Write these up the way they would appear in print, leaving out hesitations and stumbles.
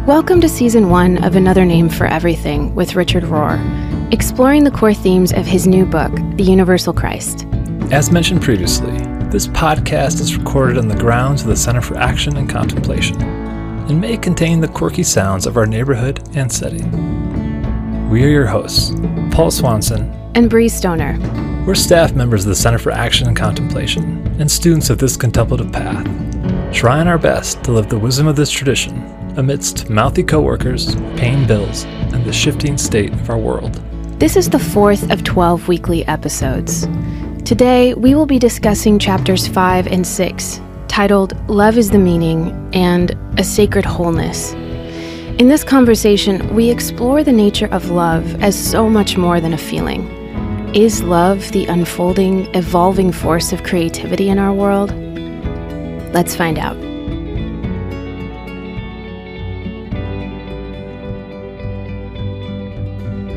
Welcome to Season 1 of Another Name for Everything with Richard Rohr, exploring the core themes of his new book, The Universal Christ. As mentioned previously, this podcast is recorded on the grounds of the Center for Action and Contemplation and may contain the quirky sounds of our neighborhood and setting. We are your hosts, Paul Swanson And Bree Stoner. We're staff members of the Center for Action and Contemplation and students of this contemplative path, trying our best to live the wisdom of this tradition amidst mouthy coworkers, paying bills, and the shifting state of our world. This is the fourth of 12 weekly episodes. Today, we will be discussing chapters 5 and 6, titled Love is the Meaning and A Sacred Wholeness. In this conversation, we explore the nature of love as so much more than a feeling. Is love the unfolding, evolving force of creativity in our world? Let's find out.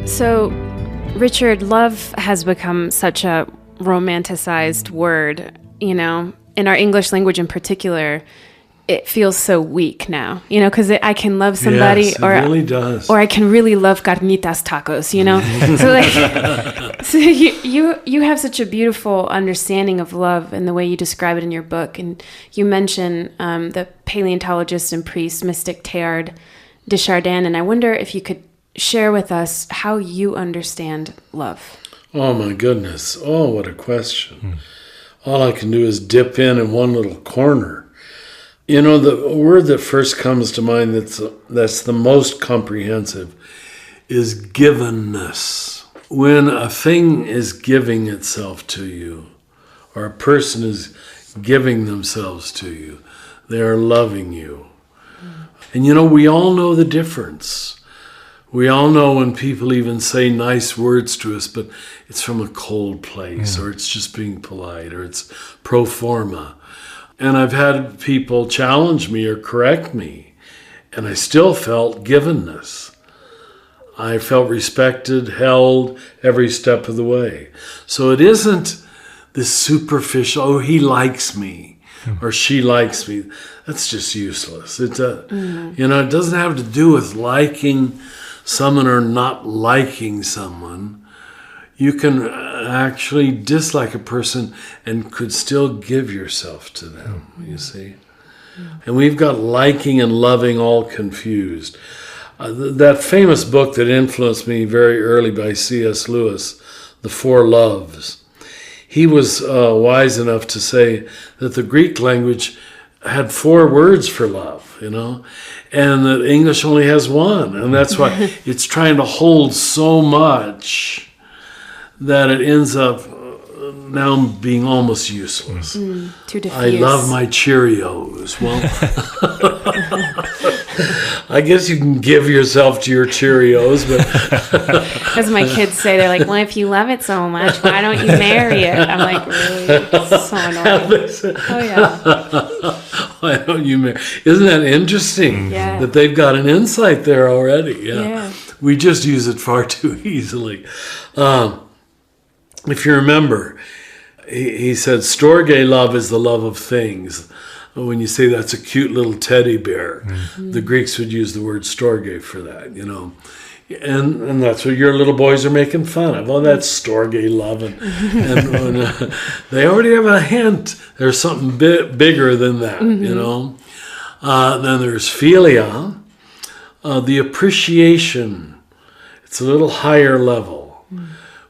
So, Richard, love has become such a romanticized word, in our English language in particular. It feels so weak now, because I can love somebody, yes, it really does. Or I can really love carnitas tacos, So you have such a beautiful understanding of love and the way you describe it in your book. And you mention the paleontologist and priest, mystic Teilhard de Chardin. And I wonder if you could share with us how you understand love. Oh, my goodness. Oh, what a question. All I can do is dip in one little corner. The word that first comes to mind that's the most comprehensive is givenness. When a thing is giving itself to you, or a person is giving themselves to you, they are loving you. And we all know the difference. We all know when people even say nice words to us, but it's from a cold place, or it's just being polite, or it's pro forma. And I've had people challenge me or correct me, and I still felt givenness. I felt respected, held every step of the way. So it isn't this superficial, he likes me, or she likes me. That's just useless. It doesn't have to do with liking someone or not liking someone. You can actually dislike a person and could still give yourself to them, you see. And we've got liking and loving all confused. That famous book that influenced me very early by C.S. Lewis, The Four Loves, he was wise enough to say that the Greek language had 4 words for love, and that English only has 1. And that's why it's trying to hold so much that it ends up now being almost useless. Too diffuse. I love my Cheerios. Well, I guess you can give yourself to your Cheerios, but... As my kids say, they're like, well, if you love it so much, why don't you marry it? I'm like, really? It's so annoying. Oh, yeah. Why don't you marry? Isn't that interesting? Yeah. That they've got an insight there already. Yeah. We just use it far too easily. If you remember, he said, Storge love is the love of things. When you say that's a cute little teddy bear, the Greeks would use the word storge for that, And that's what your little boys are making fun of. Oh, that's storge love. And they already have a hint. There's something bigger than that, Then there's philia, the appreciation. It's a little higher level,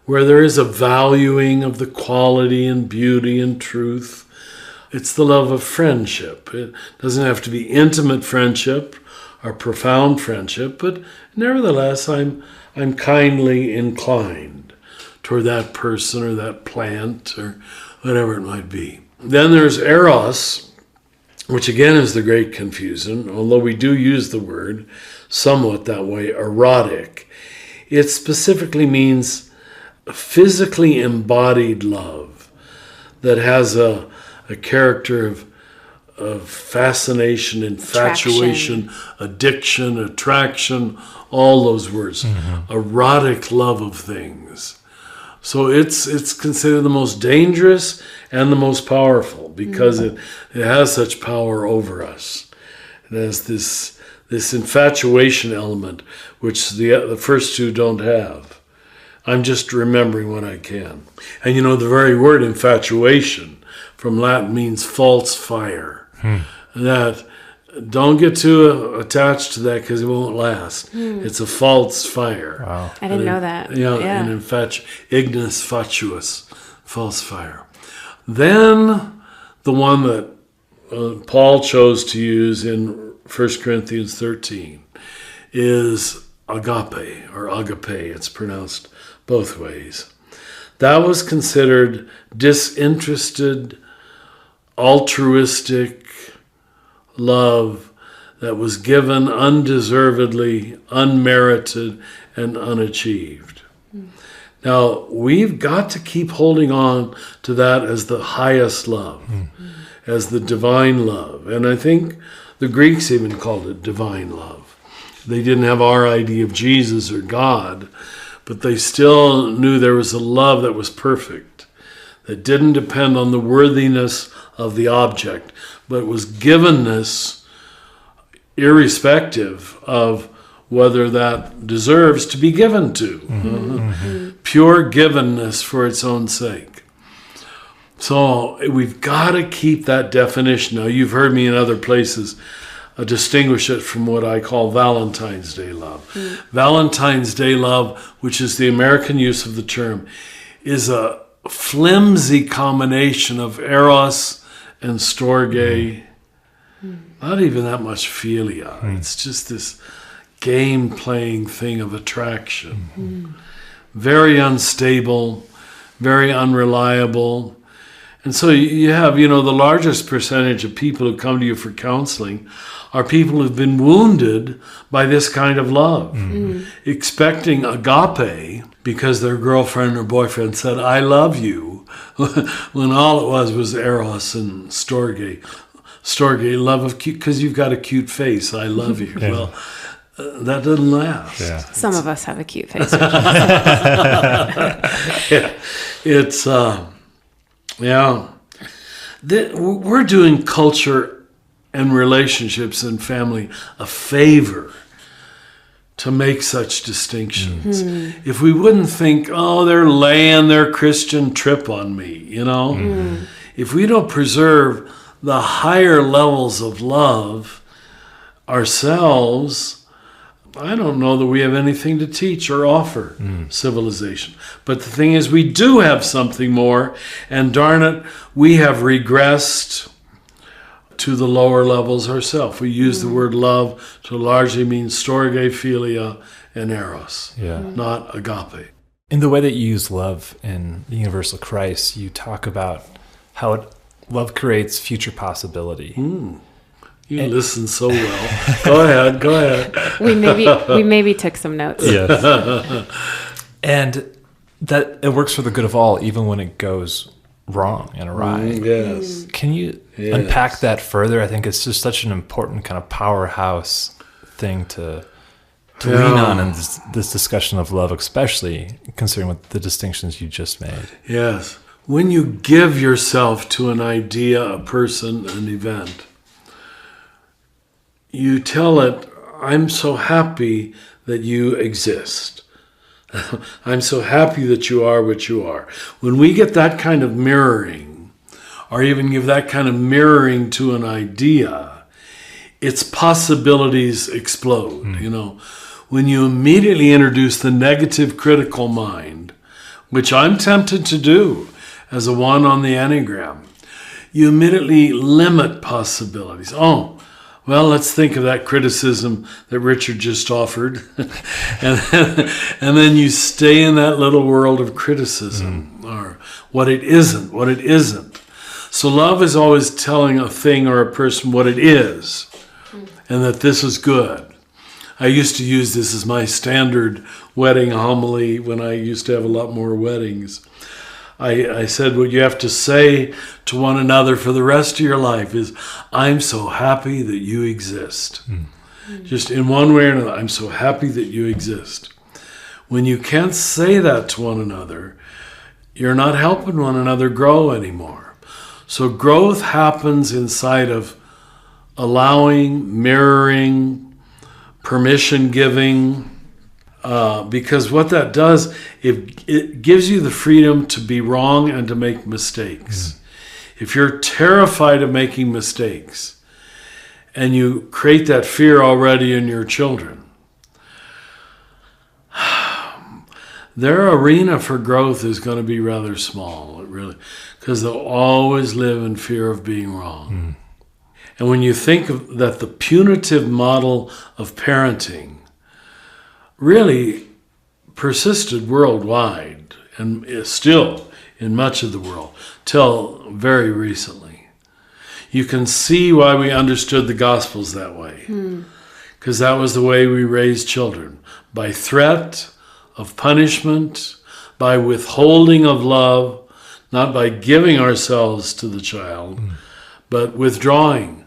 where there is a valuing of the quality and beauty and truth. It's the love of friendship. It doesn't have to be intimate friendship or profound friendship, but nevertheless, I'm kindly inclined toward that person or that plant or whatever it might be. Then there's eros, which again is the great confusion, although we do use the word somewhat that way, erotic. It specifically means physically embodied love that has a character of fascination, infatuation, addiction, attraction, all those words. Erotic love of things. So it's considered the most dangerous and the most powerful because it has such power over us. It has this this infatuation element, which the first two don't have. I'm just remembering what I can. And the very word infatuation from Latin means false fire. That, don't get too attached to that because it won't last. It's a false fire. Wow. I didn't know that. Ignis fatuus, false fire. Then the one that Paul chose to use in 1 Corinthians 13 is agape, or agape. It's pronounced both ways. That was considered disinterested, altruistic love that was given undeservedly, unmerited, and unachieved. Now, we've got to keep holding on to that as the highest love, as the divine love. And I think the Greeks even called it divine love. They didn't have our idea of Jesus or God, but they still knew there was a love that was perfect, that didn't depend on the worthiness of the object, but was givenness irrespective of whether that deserves to be given to. Pure givenness for its own sake. So we've got to keep that definition. Now, you've heard me in other places distinguish it from what I call Valentine's Day love. Valentine's Day love, which is the American use of the term, is a flimsy combination of eros and storge, not even that much philia. It's just this game-playing thing of attraction. Very unstable, very unreliable. And so you have, the largest percentage of people who come to you for counseling are people who've been wounded by this kind of love, expecting agape because their girlfriend or boyfriend said, I love you, when all it was eros and storge. Storge, love of cute, because you've got a cute face, I love you. Yeah. Well, that doesn't last. Yeah. Some of us have a cute face. It's, we're doing culture and relationships and family a favor to make such distinctions. If we wouldn't think, they're laying their Christian trip on me, if we don't preserve the higher levels of love ourselves, I don't know that we have anything to teach or offer civilization. But the thing is, we do have something more, and darn it, we have regressed to the lower levels ourselves. We use the word love to largely mean storge, philia, and eros, not agape. In the way that you use love in the Universal Christ, you talk about how love creates future possibility. You listen so well. Go ahead. We maybe took some notes. Yes. And that it works for the good of all, even when it goes wrong and awry. Yes. Can you unpack that further? I think it's just such an important kind of powerhouse thing to lean on in this discussion of love, especially considering what the distinctions you just made. Yes. When you give yourself to an idea, a person, an event, you tell it, I'm so happy that you exist. I'm so happy that you are what you are. When we get that kind of mirroring, or even give that kind of mirroring to an idea, its possibilities explode. When you immediately introduce the negative critical mind, which I'm tempted to do as a 1 on the Enneagram, you immediately limit possibilities. Well, let's think of that criticism that Richard just offered. and then you stay in that little world of criticism, or what it isn't. So love is always telling a thing or a person what it is, and that this is good. I used to use this as my standard wedding homily when I used to have a lot more weddings. I said what you have to say to one another for the rest of your life is, I'm so happy that you exist. Just in one way or another, I'm so happy that you exist. When you can't say that to one another, you're not helping one another grow anymore. So growth happens inside of allowing, mirroring, permission giving, because what that does, it gives you the freedom to be wrong and to make mistakes. If you're terrified of making mistakes and you create that fear already in your children, their arena for growth is going to be rather small, really, because they'll always live in fear of being wrong. And when you think of that, the punitive model of parenting really persisted worldwide and is still in much of the world till very recently. You can see why we understood the Gospels that way, because that was the way we raised children, by threat of punishment, by withholding of love, not by giving ourselves to the child, but withdrawing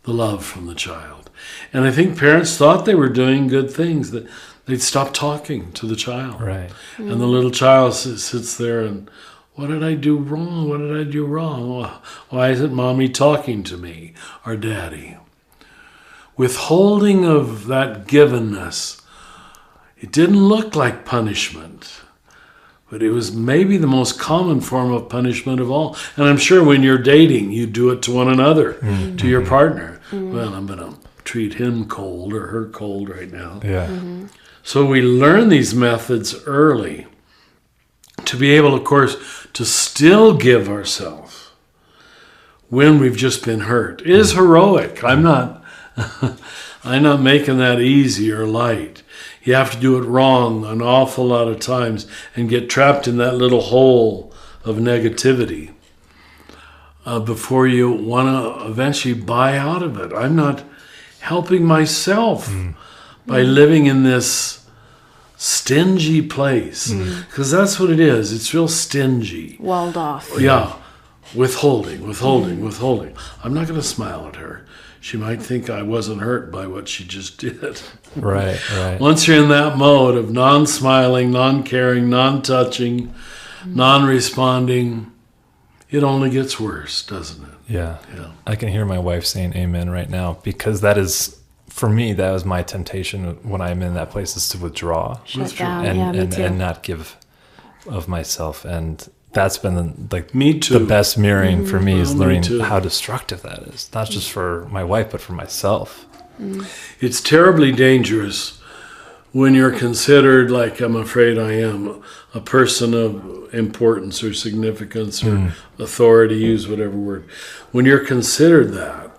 the love from the child. And I think parents thought they were doing good things, that they'd stop talking to the child. Right. And the little child sits there and, what did I do wrong? What did I do wrong? Why isn't mommy talking to me or daddy? Withholding of that givenness, it didn't look like punishment, but it was maybe the most common form of punishment of all. And I'm sure when you're dating, you do it to one another, to your partner. Well, I'm going to treat him cold or her cold right now. Yeah. So we learn these methods early to be able, of course, to still give ourselves when we've just been hurt. It is heroic. I'm not making that easy or light. You have to do it wrong an awful lot of times and get trapped in that little hole of negativity before you want to eventually buy out of it. I'm not helping myself by living in this stingy place, because that's what it is. It's real stingy. Walled off. Yeah. Withholding. I'm not going to smile at her. She might think I wasn't hurt by what she just did. Right. Once you're in that mode of non-smiling, non-caring, non-touching, non-responding, it only gets worse, doesn't it? Yeah. I can hear my wife saying amen right now, because that is, for me, that was my temptation when I'm in that place, is to withdraw. Shut down. And not give of myself. And that's been me too. The best mirroring for me is learning too. how destructive that is, not just for my wife, but for myself. It's terribly dangerous when you're considered, like I'm afraid I am, a person of importance or significance or authority, use whatever word. When you're considered that,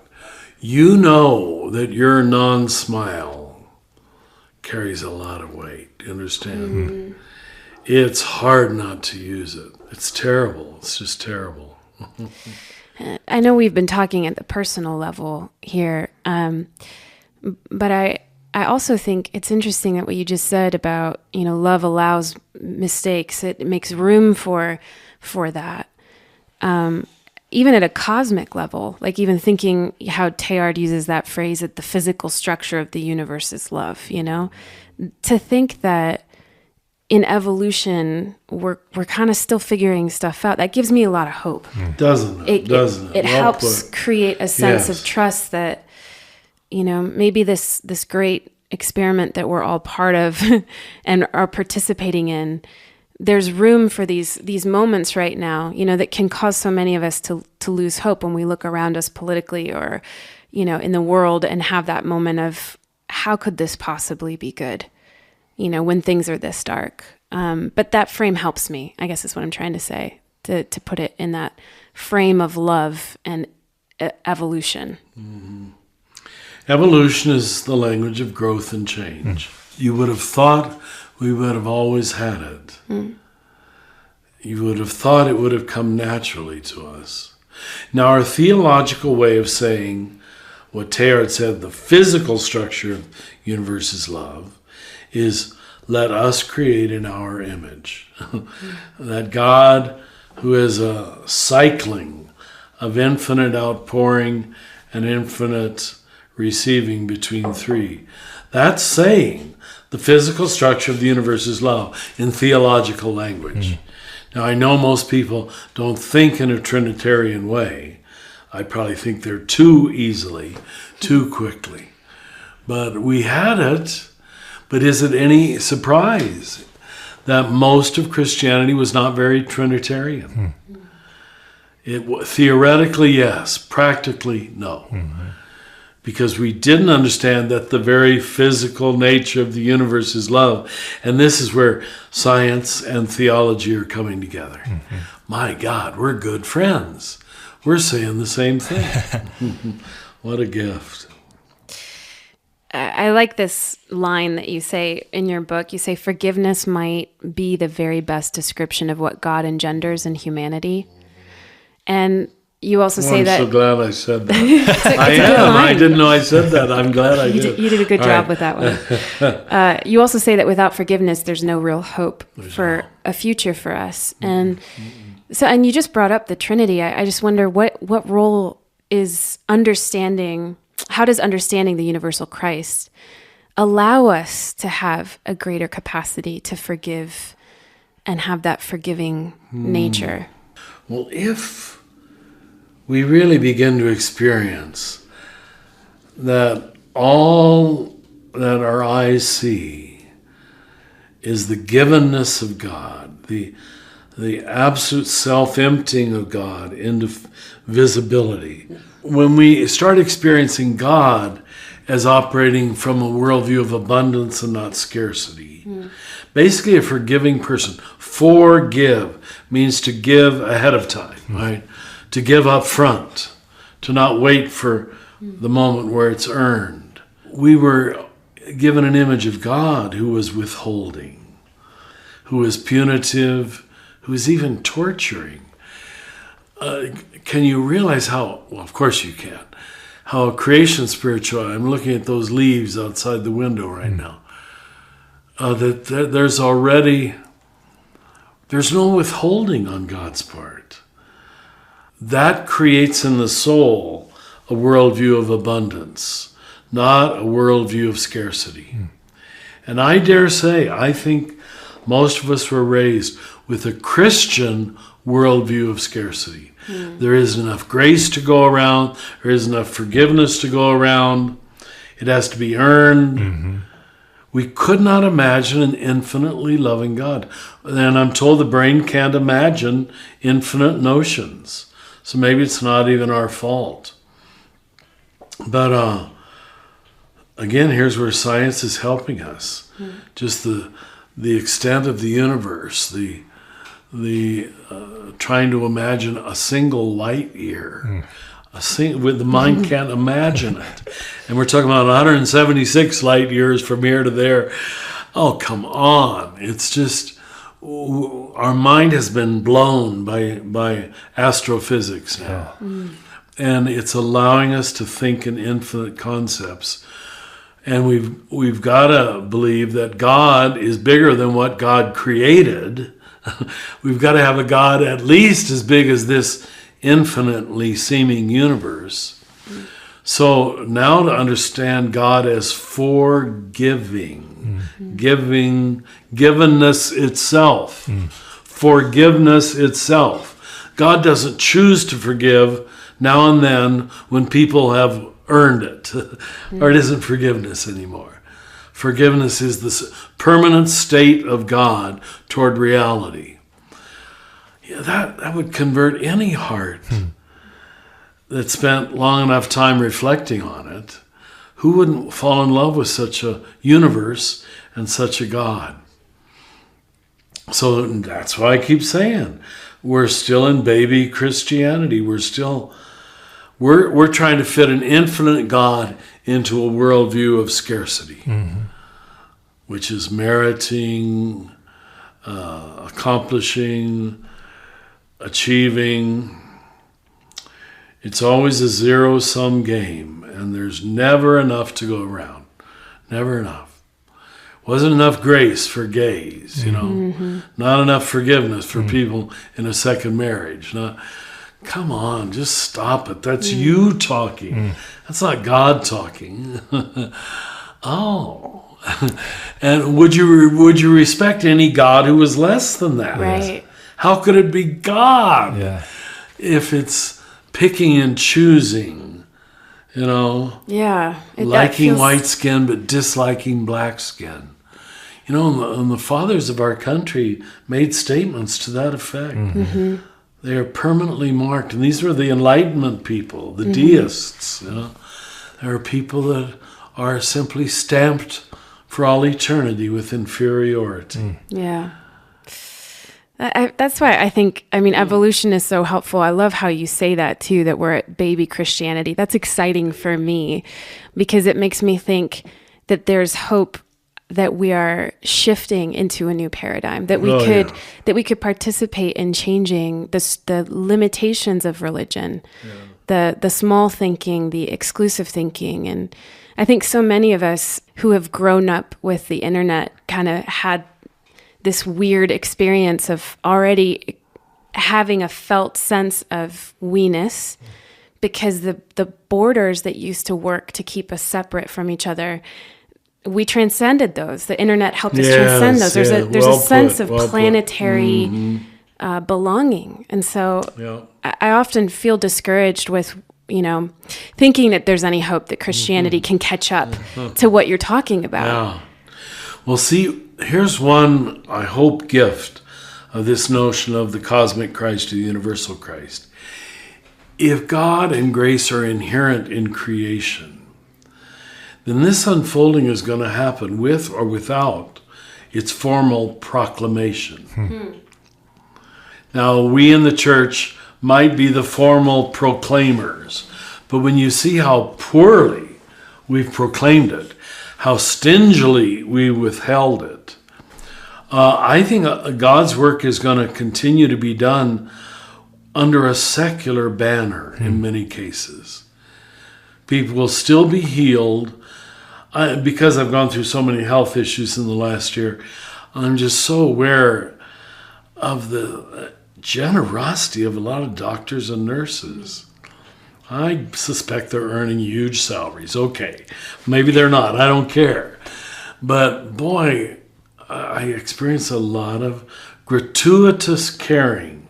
you know that your non-smile carries a lot of weight. You understand? It's hard not to use it. It's terrible. It's just terrible. I know we've been talking at the personal level here, but I also think it's interesting that what you just said about, love allows mistakes. It makes room for that. Even at a cosmic level, like even thinking how Teilhard uses that phrase that the physical structure of the universe is love, to think that in evolution, we're kind of still figuring stuff out. That gives me a lot of hope. Doesn't it? It helps create a sense of trust that, maybe this great experiment that we're all part of and are participating in, there's room for these moments right now, that can cause so many of us to lose hope when we look around us politically or, in the world, and have that moment of, how could this possibly be good? When things are this dark. But that frame helps me, I guess is what I'm trying to say, to put it in that frame of love and evolution. Evolution is the language of growth and change. You would have thought we would have always had it. You would have thought it would have come naturally to us. Now, our theological way of saying what Teilhard said, the physical structure of the universe is love, is let us create in our image. That God, who is a cycling of infinite outpouring and infinite receiving between three. That's saying the physical structure of the universe is love in theological language. Now, I know most people don't think in a Trinitarian way. I probably think they're too easily, too quickly. But we had it. But is it any surprise that most of Christianity was not very Trinitarian? Theoretically, yes. Practically, no. Because we didn't understand that the very physical nature of the universe is love. And this is where science and theology are coming together. My God, we're good friends. We're saying the same thing. What a gift. I like this line that you say in your book. You say, forgiveness might be the very best description of what God engenders in humanity. And you also say that... I'm so glad I said that. I am. I didn't know I said that. I'm glad I did. You did a good job with that one. You also say that without forgiveness, there's no real hope for a future for us. And so, and you just brought up the Trinity. I just wonder what role is understanding... How does understanding the universal Christ allow us to have a greater capacity to forgive and have that forgiving nature? Well, if we really begin to experience that all that our eyes see is the givenness of God, the absolute self-emptying of God into visibility. When we start experiencing God as operating from a worldview of abundance and not scarcity, basically a forgiving person. Forgive means to give ahead of time, right? To give up front, to not wait for the moment where it's earned. We were given an image of God who was withholding, who was punitive, who was even torturing. Can you realize how, well, of course you can, how a creation spiritual, I'm looking at those leaves outside the window right now, that there's no withholding on God's part. That creates in the soul a worldview of abundance, not a worldview of scarcity. And I dare say, I think most of us were raised with a Christian worldview of scarcity. There isn't enough grace to go around. There isn't enough forgiveness to go around. It has to be earned. We could not imagine an infinitely loving God. And I'm told the brain can't imagine infinite notions. So maybe it's not even our fault. But again, here's where science is helping us. Just the extent of the universe, the trying to imagine a single light year. The mind can't imagine it. And we're talking about 176 light years from here to there. Oh, come on. It's just, our mind has been blown by astrophysics now. And it's allowing us to think in infinite concepts. And we've got to believe that God is bigger than what God created. We've got to have a God at least as big as this infinitely seeming universe. So now to understand God as forgiving, givenness itself, forgiveness itself. God doesn't choose to forgive now and then when people have earned it, or it isn't forgiveness anymore. Forgiveness is the permanent state of God toward reality. Yeah, that would convert any heart that spent long enough time reflecting on it. Who wouldn't fall in love with such a universe and such a God? So that's why I keep saying we're still in baby Christianity. We're trying to fit an infinite God into a worldview of scarcity, which is meriting, accomplishing, achieving. It's always a zero-sum game, and there's never enough to go around. Never enough. Wasn't enough grace for gays, Not enough forgiveness for people in a second marriage. Come on, just stop it. That's you talking. That's not God talking. Oh. And would you respect any God who was less than that? Right. How could it be God if it's picking and choosing Yeah. Liking white skin but disliking black skin. And the fathers of our country made statements to that effect. Mm-hmm. They are permanently marked. And these were the Enlightenment people, the deists. There are people that are simply stamped for all eternity with inferiority. Yeah. That's why I think, evolution is so helpful. I love how you say that too, that we're at baby Christianity. That's exciting for me because it makes me think that there's hope that we are shifting into a new paradigm, that we could participate in changing the limitations of religion, the small thinking, the exclusive thinking. And I think so many of us who have grown up with the internet kind of had this weird experience of already having a felt sense of we-ness because the borders that used to work to keep us separate from each other, we transcended those. The internet helped us transcend those. There's a sense of planetary belonging. And so I often feel discouraged with, thinking that there's any hope that Christianity can catch up to what you're talking about. Yeah. Well, see, here's one, I hope, gift of this notion of the cosmic Christ or the universal Christ. If God and grace are inherent in creation, then this unfolding is going to happen with or without its formal proclamation. Now, we in the church might be the formal proclaimers, but when you see how poorly we've proclaimed it, how stingily we withheld it, I think God's work is going to continue to be done under a secular banner in many cases. People will still be healed. Because I've gone through so many health issues in the last year, I'm just so aware of the generosity of a lot of doctors and nurses. I suspect they're earning huge salaries. Okay, maybe they're not. I don't care. But boy, I experience a lot of gratuitous caring.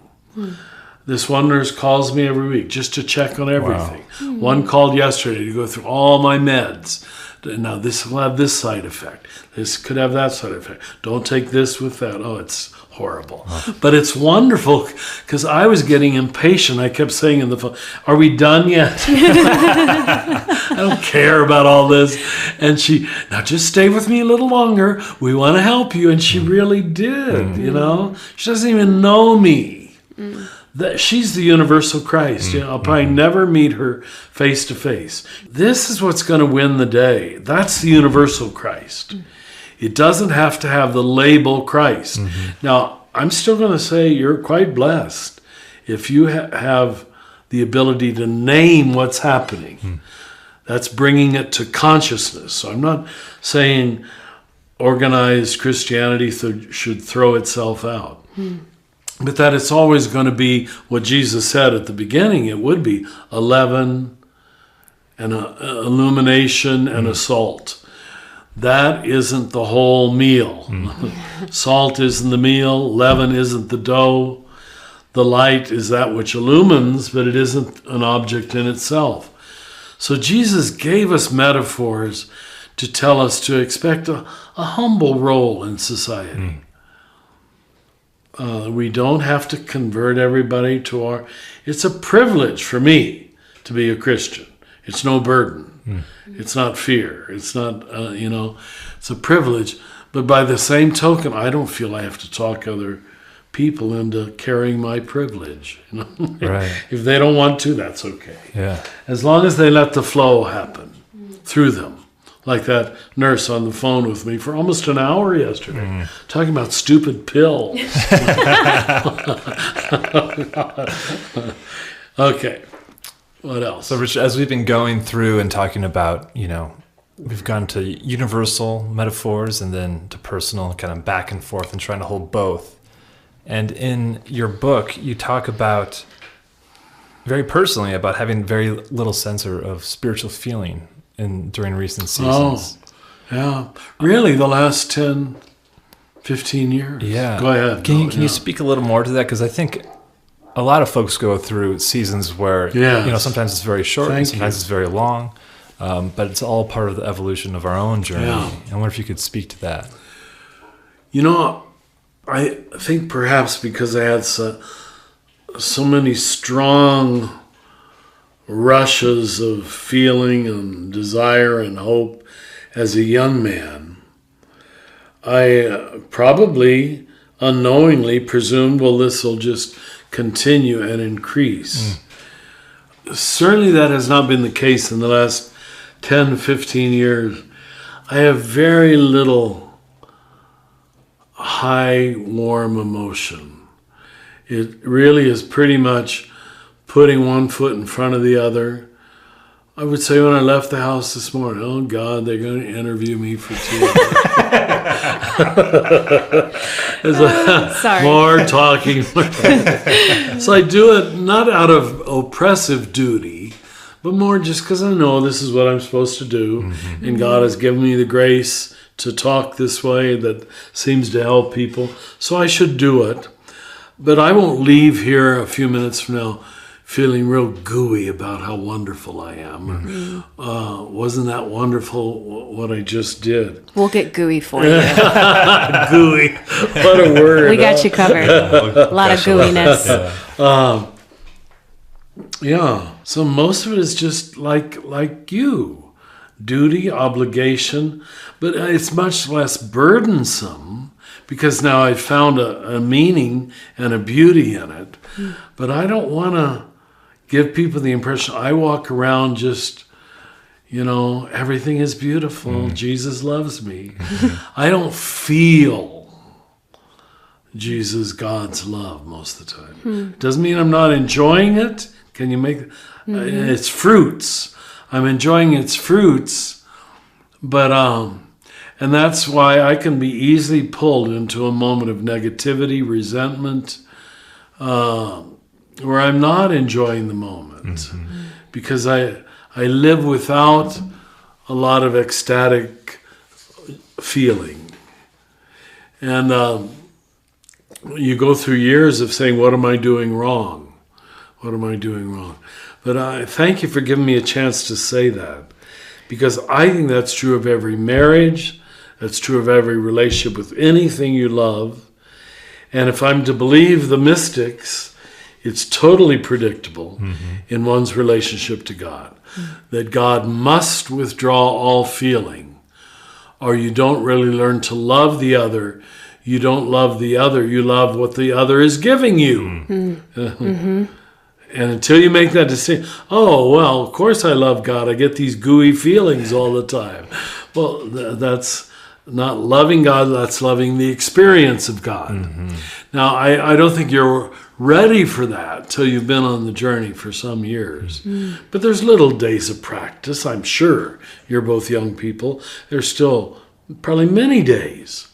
This one nurse calls me every week just to check on everything. Wow. One called yesterday to go through all my meds. Now, this will have this side effect. This could have that side effect. Don't take this with that. Oh, it's horrible. Oh. But it's wonderful because I was getting impatient. I kept saying in the phone, are we done yet? I don't care about all this. And she, now just stay with me a little longer. We want to help you. And she really did, She doesn't even know me. She's the universal Christ. I'll probably never meet her face to face. This is what's going to win the day. That's the universal Christ. It doesn't have to have the label Christ. Now, I'm still going to say you're quite blessed if you have the ability to name what's happening. That's bringing it to consciousness. So I'm not saying organized Christianity should throw itself out. But that it's always going to be what Jesus said at the beginning. It would be a leaven and a illumination and a salt. That isn't the whole meal. Salt isn't the meal. Leaven isn't the dough. The light is that which illumines, but it isn't an object in itself. So Jesus gave us metaphors to tell us to expect a humble role in society. We don't have to convert everybody to it's a privilege for me to be a Christian. It's no burden. It's not fear. It's not, it's a privilege. But by the same token, I don't feel I have to talk other people into carrying my privilege. Right. If they don't want to, that's okay. Yeah. As long as they let the flow happen through them. Like that nurse on the phone with me for almost an hour yesterday, talking about stupid pills. Okay, what else? So, Richard, as we've been going through and talking about, we've gone to universal metaphors and then to personal, kind of back and forth and trying to hold both. And in your book, you talk about, very personally, about having very little sense of spiritual feeling during recent seasons. Oh, yeah. Really, the last 10, 15 years? Yeah. Go ahead. Can you speak a little more to that? Because I think a lot of folks go through seasons where, sometimes it's very short, and sometimes it's very long, but it's all part of the evolution of our own journey. Yeah. I wonder if you could speak to that. I think perhaps because I had so many strong rushes of feeling and desire and hope as a young man, I probably unknowingly presumed, well, this will just continue and increase. Certainly that has not been the case in the last 10, 15 years. I have very little high, warm emotion. It really is pretty much putting one foot in front of the other. I would say when I left the house this morning, oh God, they're going to interview me for 2 hours. Sorry. More talking. So I do it not out of oppressive duty, but more just because I know this is what I'm supposed to do. And God has given me the grace to talk this way that seems to help people. So I should do it. But I won't leave here a few minutes from now feeling real gooey about how wonderful I am. Wasn't that wonderful what I just did? We'll get gooey for you. Gooey. What a word. We got you covered. A lot of gooiness. So most of it is just like you. Duty, obligation, but it's much less burdensome because now I've found a meaning and a beauty in it. But I don't want to give people the impression I walk around just, everything is beautiful. Jesus loves me. I don't feel Jesus, God's love most of the time. Doesn't mean I'm not enjoying it. Can you make it's fruits. I'm enjoying its fruits, but and that's why I can be easily pulled into a moment of negativity, resentment, where I'm not enjoying the moment because I live without a lot of ecstatic feeling. And you go through years of saying, what am I doing wrong? What am I doing wrong? But I thank you for giving me a chance to say that, because I think that's true of every marriage. That's true of every relationship with anything you love. And if I'm to believe the mystics, it's totally predictable in one's relationship to God, that God must withdraw all feeling, or you don't really learn to love the other. You don't love the other. You love what the other is giving you. And until you make that decision, oh, well, of course I love God. I get these gooey feelings all the time. Well, that's not loving God. That's loving the experience of God. Now, I don't think you're ready for that till you've been on the journey for some years. But there's little days of practice, I'm sure. You're both young people. There's still probably many days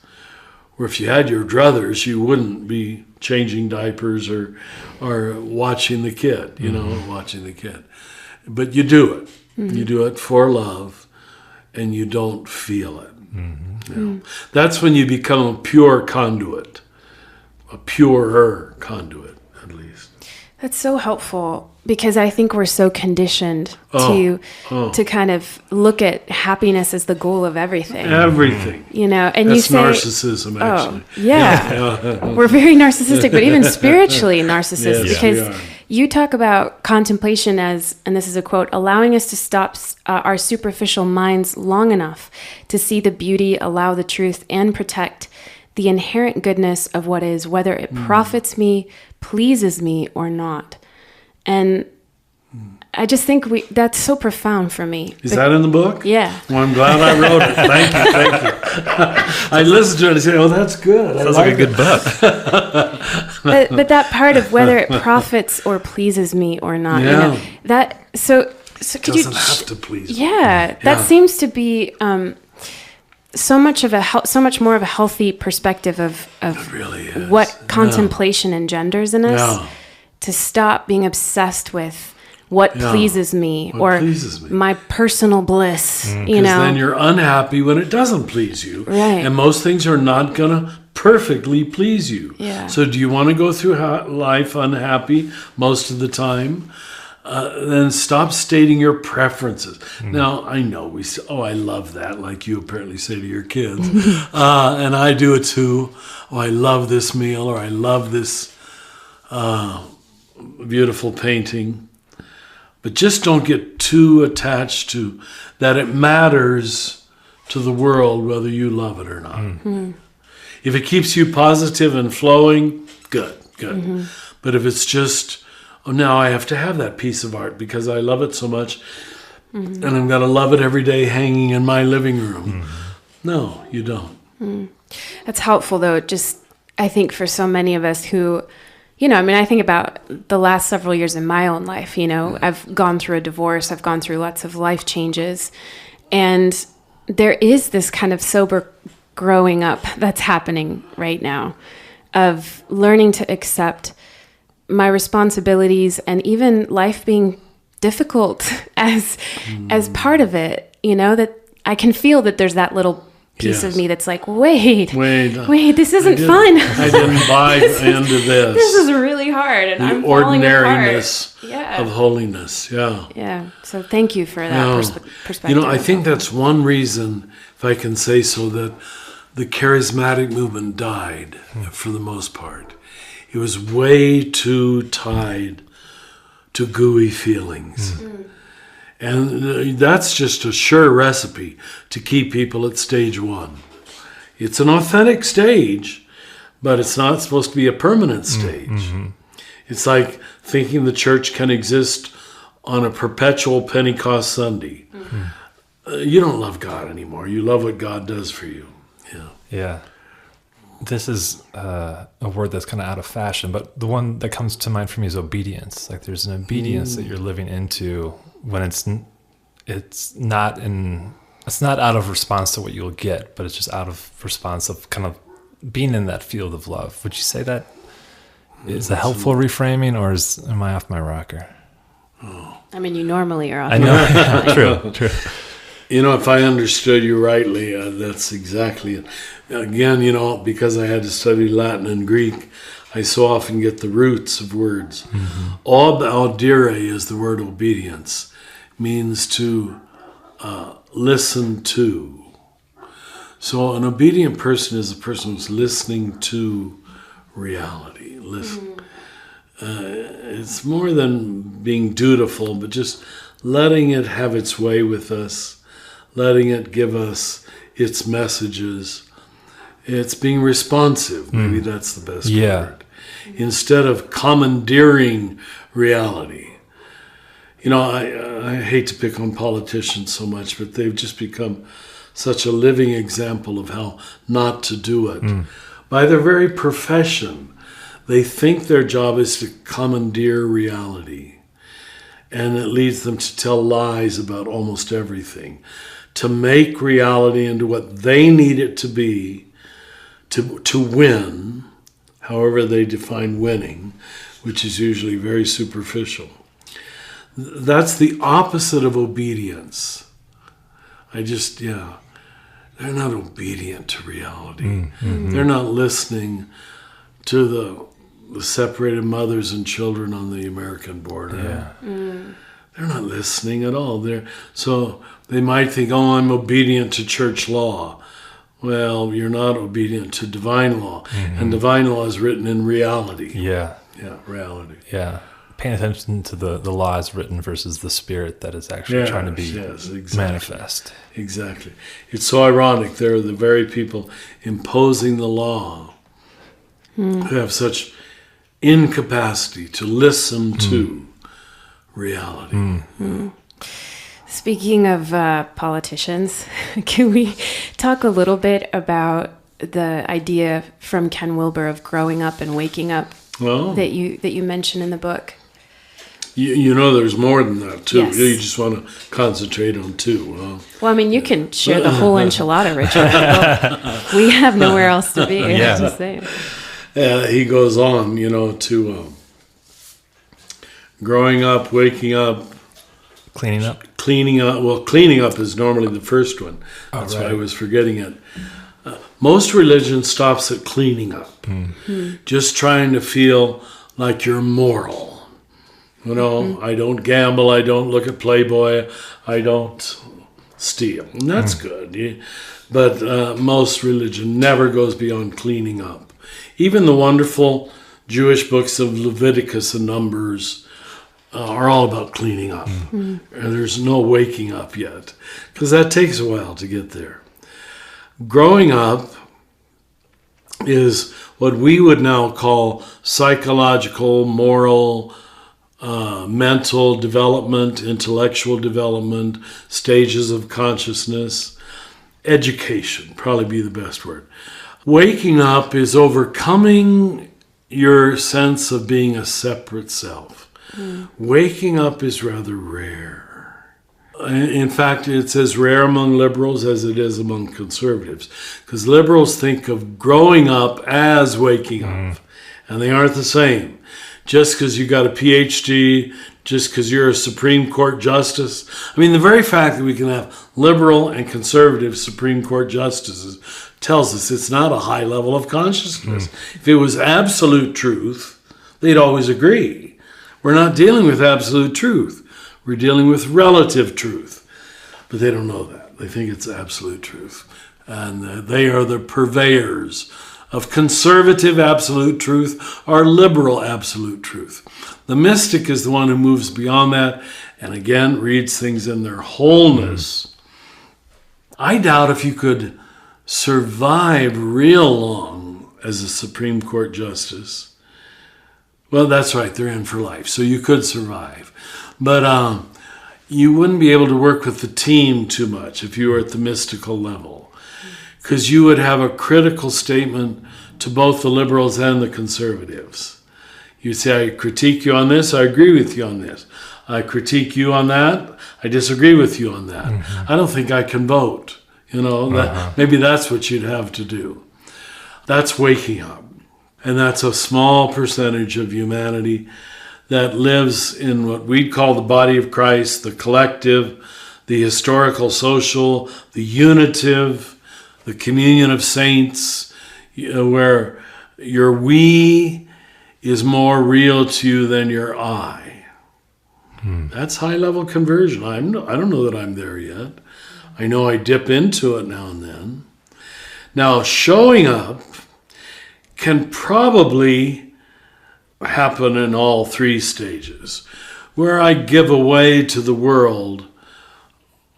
where if you had your druthers, you wouldn't be changing diapers or watching the kid, watching the kid. But you do it. You do it for love, and you don't feel it. That's when you become a pure conduit, a purer conduit, at least. That's so helpful, because I think we're so conditioned to kind of look at happiness as the goal of everything. Everything. And that's you say narcissism, actually. We're very narcissistic, but even spiritually narcissistic, Yes, because you talk about contemplation as, and this is a quote, allowing us to stop our superficial minds long enough to see the beauty, allow the truth, and protect the inherent goodness of what is, whether it profits me, pleases me, or not. And I just think that's so profound for me. Is that in the book? Yeah. Well, I'm glad I wrote it. Thank you. I listened to it and said, oh, that's good. Sounds like a good book. but that part of whether it profits or pleases me or not, that so could doesn't have to please me. That seems to be so much more of a healthy perspective of really is. What contemplation engenders in us. To stop being obsessed with what pleases me, or my personal bliss, Because then you're unhappy when it doesn't please you. Right. And most things are not going to perfectly please you. Yeah. So do you want to go through life unhappy most of the time? Then stop stating your preferences. Now, I know we say, I love that, like you apparently say to your kids. And I do it too. I love this meal, or I love this beautiful painting. But just don't get too attached to that it matters to the world whether you love it or not. Mm-hmm. If it keeps you positive and flowing, good. Mm-hmm. But if it's just, now I have to have that piece of art because I love it so much, and I'm going to love it every day hanging in my living room. No, you don't. That's helpful, though. Just, I think for so many of us who, I think about the last several years in my own life, I've gone through a divorce, I've gone through lots of life changes, and there is this kind of sober growing up that's happening right now of learning to accept my responsibilities and even life being difficult as part of it, that I can feel that there's that little piece of me that's like, wait, this isn't fun. I didn't buy into this. This is really hard, and I'm falling apart. The ordinariness of holiness, Yeah, so thank you for that perspective. I think that's one reason, if I can say so, that the charismatic movement died for the most part. It was way too tied to gooey feelings. And that's just a sure recipe to keep people at stage one. It's an authentic stage, but it's not supposed to be a permanent stage. It's like thinking the church can exist on a perpetual Pentecost Sunday. You don't love God anymore. You love what God does for you. Yeah. This is a word that's kind of out of fashion, but the one that comes to mind for me is obedience. Like there's an obedience that you're living into when it's not out of response to what you'll get, but it's just out of response of kind of being in that field of love. Would you say that is a helpful reframing, or am I off my rocker? I mean, you normally are off. I know. True. If I understood you rightly, that's exactly it. Again, because I had to study Latin and Greek, I so often get the roots of words. Audire is the word obedience. Means to listen to. So an obedient person is a person who's listening to reality. It's more than being dutiful, but just letting it have its way with us, letting it give us its messages. It's being responsive. Maybe that's the best word. Instead of commandeering reality. I hate to pick on politicians so much, but they've just become such a living example of how not to do it. By their very profession, they think their job is to commandeer reality. And it leads them to tell lies about almost everything. To make reality into what they need it to be, to win, however they define winning, which is usually very superficial. That's the opposite of obedience. They're not obedient to reality. They're not listening to the separated mothers and children on the American border. They're not listening at all. So they might think, I'm obedient to church law. Well, you're not obedient to divine law. And divine law is written in reality. Reality. Paying attention to the laws written versus the spirit that is actually trying to be manifest. Exactly. It's so ironic. They're the very people imposing the law who have such incapacity to listen to reality. Speaking of politicians, can we talk a little bit about the idea from Ken Wilber of growing up and waking up that you mention in the book? There's more than that, too. Yes. You just want to concentrate on two. Well, I mean, you can share the whole enchilada, Richard. We have nowhere else to be. I'm just saying. He goes on, to growing up, waking up, Cleaning up. cleaning up. Well, cleaning up is normally the first one. That's why I was forgetting it. Most religion stops at cleaning up. Just trying to feel like you're moral. You know, I don't gamble, I don't look at Playboy, I don't steal. And that's good. But most religion never goes beyond cleaning up. Even the wonderful Jewish books of Leviticus and Numbers are all about cleaning up. There's no waking up yet, because that takes a while to get there. Growing up is what we would now call psychological, moral, mental development, intellectual development, stages of consciousness, education, probably be the best word. Waking up is overcoming your sense of being a separate self. Waking up is rather rare. In fact, it's as rare among liberals as it is among conservatives, because liberals think of growing up as waking up, and they aren't the same. Just because you got a PhD, just because you're a Supreme Court justice. I mean, the very fact that we can have liberal and conservative Supreme Court justices tells us it's not a high level of consciousness. If it was absolute truth, they'd always agree. We're not dealing with absolute truth. We're dealing with relative truth. But they don't know that. They think it's absolute truth. And they are the purveyors of conservative absolute truth or liberal absolute truth. The mystic is the one who moves beyond that and again reads things in their wholeness. I doubt if you could survive real long as a Supreme Court justice. Well, that's right, they're in for life, so you could survive. But you wouldn't be able to work with the team too much if you were at the mystical level, because you would have a critical statement to both the liberals and the conservatives. You'd say, I critique you on this, I agree with you on this. I critique you on that, I disagree with you on that. I don't think I can vote. You know, maybe that's what you'd have to do. That's waking up. And that's a small percentage of humanity that lives in what we'd call the body of Christ, the collective, the historical social, the unitive, the communion of saints, where your we is more real to you than your I. That's high-level conversion. I don't know that I'm there yet. I know I dip into it now and then. Now, showing up can probably happen in all three stages. Where I give away to the world,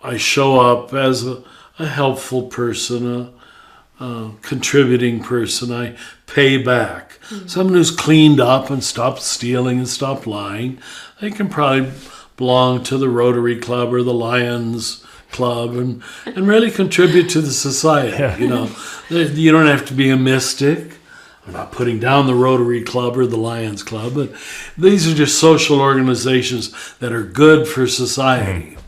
I show up as a helpful person, a contributing person. I pay back. Someone who's cleaned up and stopped stealing and stopped lying, they can probably belong to the Rotary Club or the Lions Club and really contribute to the society. You know, you don't have to be a mystic. I'm not putting down the Rotary Club or the Lions Club, but these are just social organizations that are good for society.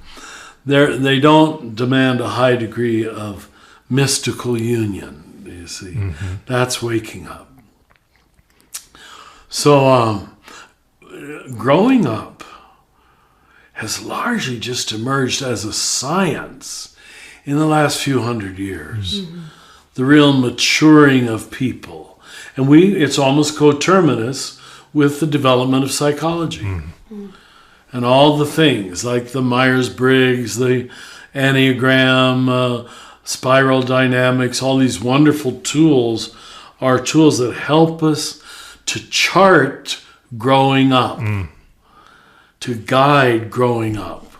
They don't demand a high degree of mystical union, you see. That's waking up. So growing up has largely just emerged as a science in the last few hundred years. The real maturing of people. And it's almost coterminous with the development of psychology. And all the things like the Myers-Briggs, the Enneagram, spiral dynamics, all these wonderful tools are tools that help us to chart growing up, to guide growing up.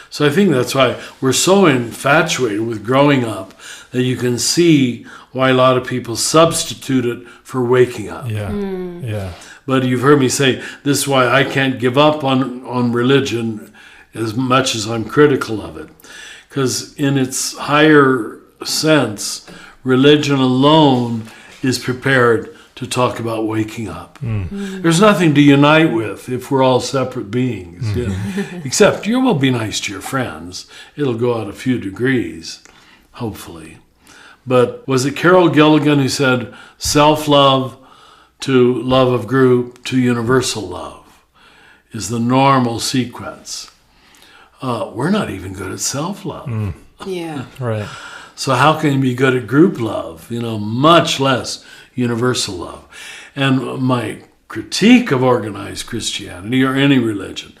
So I think that's why we're so infatuated with growing up that you can see why a lot of people substitute it for waking up. But you've heard me say, this is why I can't give up on religion as much as I'm critical of it. Because in its higher sense, religion alone is prepared to talk about waking up. There's nothing to unite with if we're all separate beings. Except you will be nice to your friends. It'll go out a few degrees, hopefully. But was it Carol Gilligan who said, self-love to love of group to universal love? is the normal sequence. We're not even good at self-love. Yeah. Right. So how can you be good at group love? Much less universal love. And my critique of organized Christianity or any religion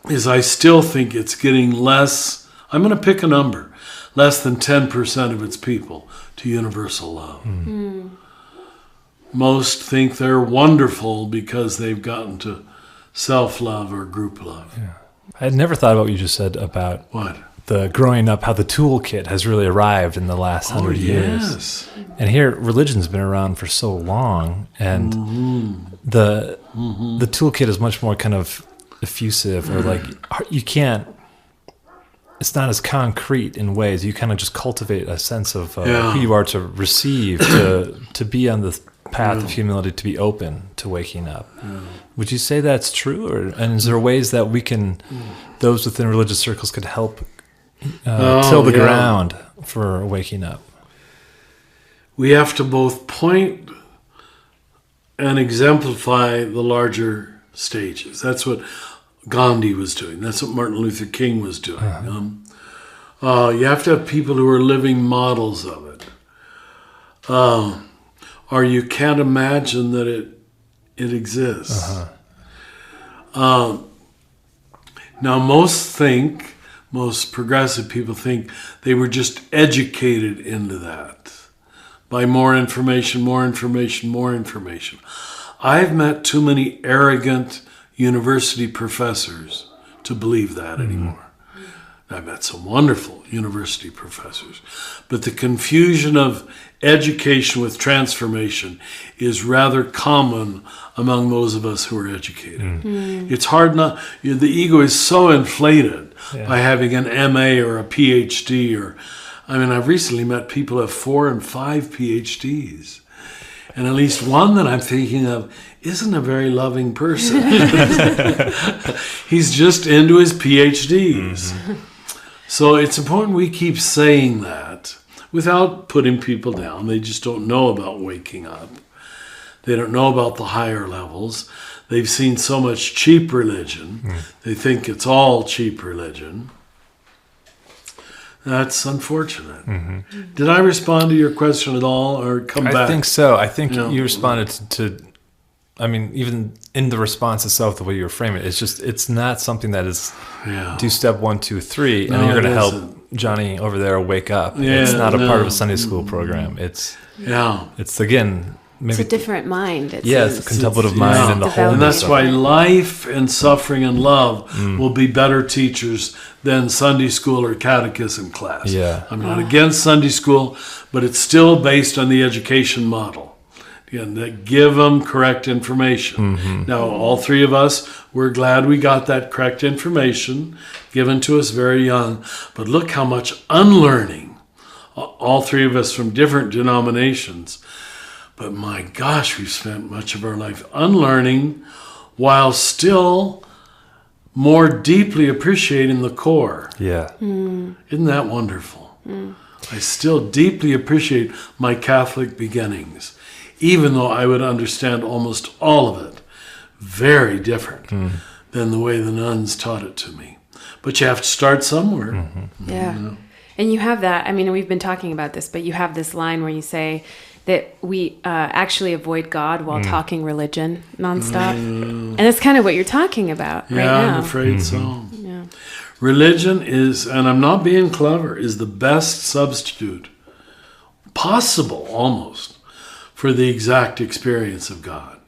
is I still think it's getting less, I'm going to pick a number, less than 10% of its people to universal love. Most think they're wonderful because they've gotten to self-love or group love. Yeah. I had never thought about what you just said about What? the growing up, how the toolkit has really arrived in the last 100 years. Yes. And here, religion's been around for so long, and the toolkit is much more kind of effusive, or like you can't. It's not as concrete in ways. You kind of just cultivate a sense of who you are to receive, to be on the path of humility, to be open to waking up. Would you say that's true, and is there ways that we can, those within religious circles, could help till the ground for waking up? We have to both point and exemplify the larger stages. That's what Gandhi was doing. That's what Martin Luther King was doing. You have to have people who are living models of it. Or you can't imagine that it exists. Now, most progressive people think they were just educated into that by more information. I've met too many arrogant university professors to believe that anymore. I've met some wonderful university professors, but the confusion of education with transformation is rather common among those of us who are educated. It's hard not, the ego is so inflated by having an MA or a PhD, I've recently met people who have 4 and 5 PhDs. And at least one that I'm thinking of isn't a very loving person. He's just into his PhDs. So it's important we keep saying that without putting people down. They just don't know about waking up. They don't know about the higher levels. They've seen so much cheap religion. They think it's all cheap religion. That's unfortunate. Did I respond to your question at all, or come back? I think so. I think you responded to, even in the response itself, the way you were framing it, it's not something that is do step 1, 2, 3, and you're going to help Johnny over there wake up. It's not a part of a Sunday school program. It's again, maybe it's a different mind. It's a contemplative mind and the whole. And that's why life and suffering and love will be better teachers than Sunday school or catechism class. I'm not against Sunday school, but it's still based on the education model. That give them correct information. Now, all three of us, we're glad we got that correct information given to us very young. But look how much unlearning, all three of us from different denominations. But my gosh, we've spent much of our life unlearning while still more deeply appreciating the core. Isn't that wonderful? I still deeply appreciate my Catholic beginnings, even though I would understand almost all of it very different than the way the nuns taught it to me. But you have to start somewhere. And you have that, we've been talking about this, but you have this line where you say that we actually avoid God while talking religion nonstop. And that's kind of what you're talking about right now. I'm afraid so. Religion is, and I'm not being clever, is the best substitute possible almost for the exact experience of God.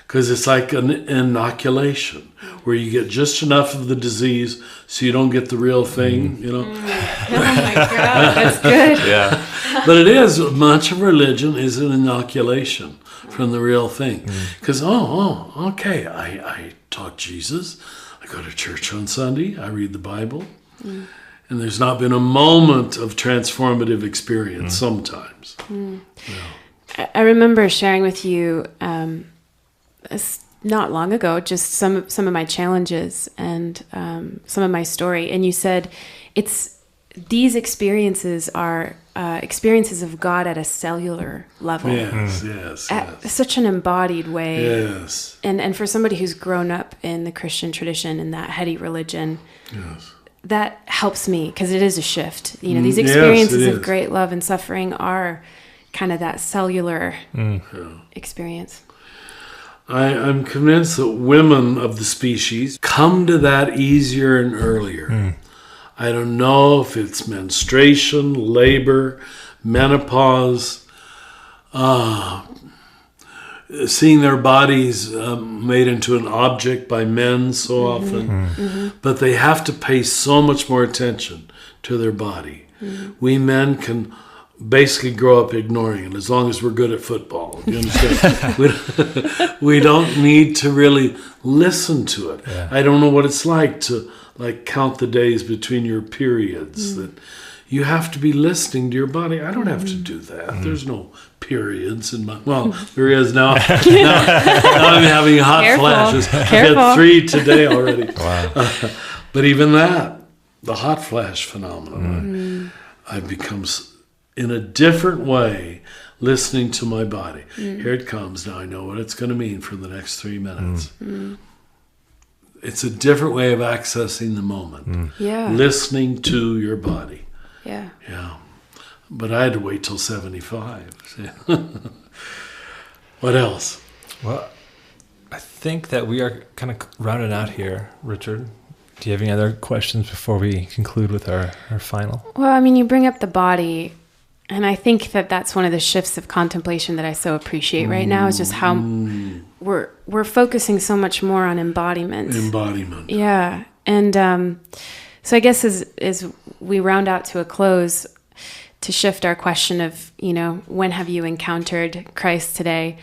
Because it's like an inoculation where you get just enough of the disease so you don't get the real thing, Oh my God, that's good. But it is, much of religion is an inoculation from the real thing. Because, okay, I taught Jesus, I go to church on Sunday, I read the Bible, and there's not been a moment of transformative experience sometimes. I remember sharing with you not long ago just some of my challenges and some of my story, and you said these experiences are experiences of God at a cellular level. Yes. Such an embodied way. Yes. And for somebody who's grown up in the Christian tradition, in that heady religion, that helps me, because it is a shift. These experiences of great love and suffering are kind of that cellular experience. I'm convinced that women of the species come to that easier and earlier. I don't know if it's menstruation, labor, menopause, seeing their bodies made into an object by men so often, but they have to pay so much more attention to their body. We men can basically grow up ignoring it as long as we're good at football. You understand? we don't need to really listen to it. I don't know what it's like to count the days between your periods. That you have to be listening to your body. I don't have to do that. There's no periods in my... Well, there is now. Now I'm having hot flashes. I've had 3 today already. Wow. But even that, the hot flash phenomenon, I've become... in a different way, listening to my body. Here it comes. Now I know what it's going to mean for the next 3 minutes. It's a different way of accessing the moment. Listening to your body. Yeah. But I had to wait till 75. What else? Well, I think that we are kind of rounding out here, Richard. Do you have any other questions before we conclude with our final? Well, you bring up the body. And I think that that's one of the shifts of contemplation that I so appreciate right now, is just how we're focusing so much more on embodiment. Yeah. And so I guess as we round out to a close, to shift our question of, when have you encountered Christ today?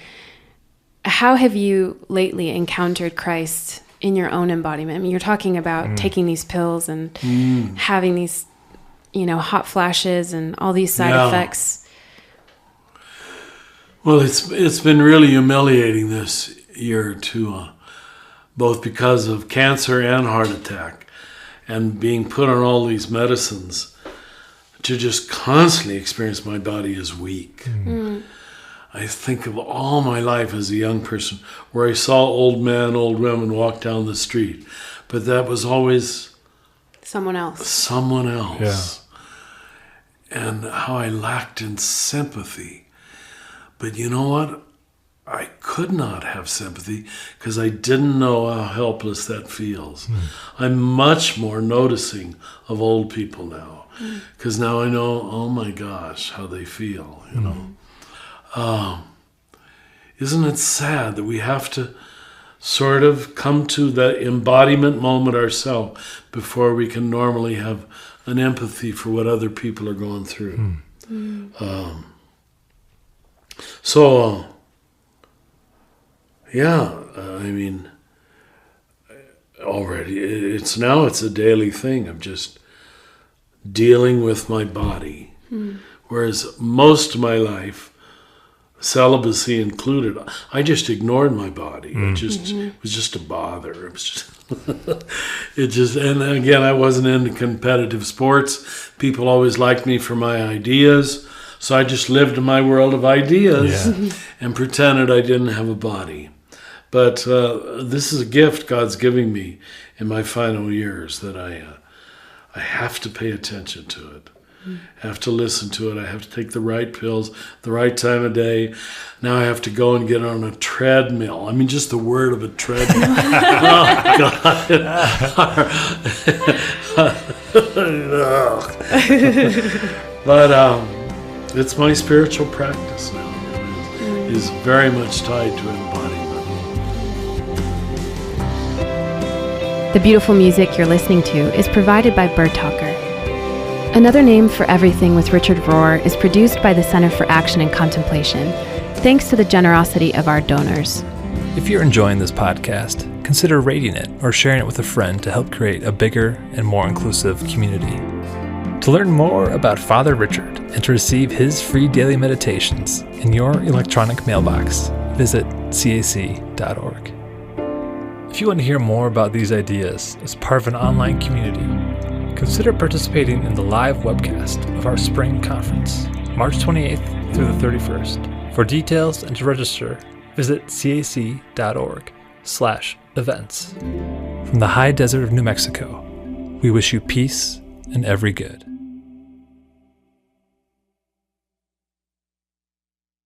How have you lately encountered Christ in your own embodiment? You're talking about taking these pills and having these hot flashes and all these side effects. Well, it's been really humiliating this year too, both because of cancer and heart attack, and being put on all these medicines, to just constantly experience my body as weak. I think of all my life as a young person where I saw old men, old women walk down the street, but that was always someone else. Yeah. And how I lacked in sympathy. But you know what? I could not have sympathy because I didn't know how helpless that feels. I'm much more noticing of old people now, because now I know, oh my gosh, how they feel, Isn't it sad that we have to sort of come to that embodiment moment ourselves before we can normally have an empathy for what other people are going through. Already it's a daily thing of just dealing with my body. Whereas most of my life, celibacy included, I just ignored my body. It was just a bother. It was just, and again, I wasn't into competitive sports. People always liked me for my ideas, so I just lived in my world of ideas and pretended I didn't have a body. But this is a gift God's giving me in my final years, that I have to pay attention to it. I have to listen to it. I have to take the right pills, the right time of day. Now I have to go and get on a treadmill. Just the word of a treadmill. Oh, God. But it's my spiritual practice now. It is very much tied to embodiment. The beautiful music you're listening to is provided by Bird Talker. Another Name for Everything with Richard Rohr is produced by the Center for Action and Contemplation, thanks to the generosity of our donors. If you're enjoying this podcast, consider rating it or sharing it with a friend to help create a bigger and more inclusive community. To learn more about Father Richard and to receive his free daily meditations in your electronic mailbox, visit cac.org. If you want to hear more about these ideas as part of an online community, consider participating in the live webcast of our spring conference, March 28th through the 31st. For details and to register, visit cac.org/events. From the high desert of New Mexico, we wish you peace and every good.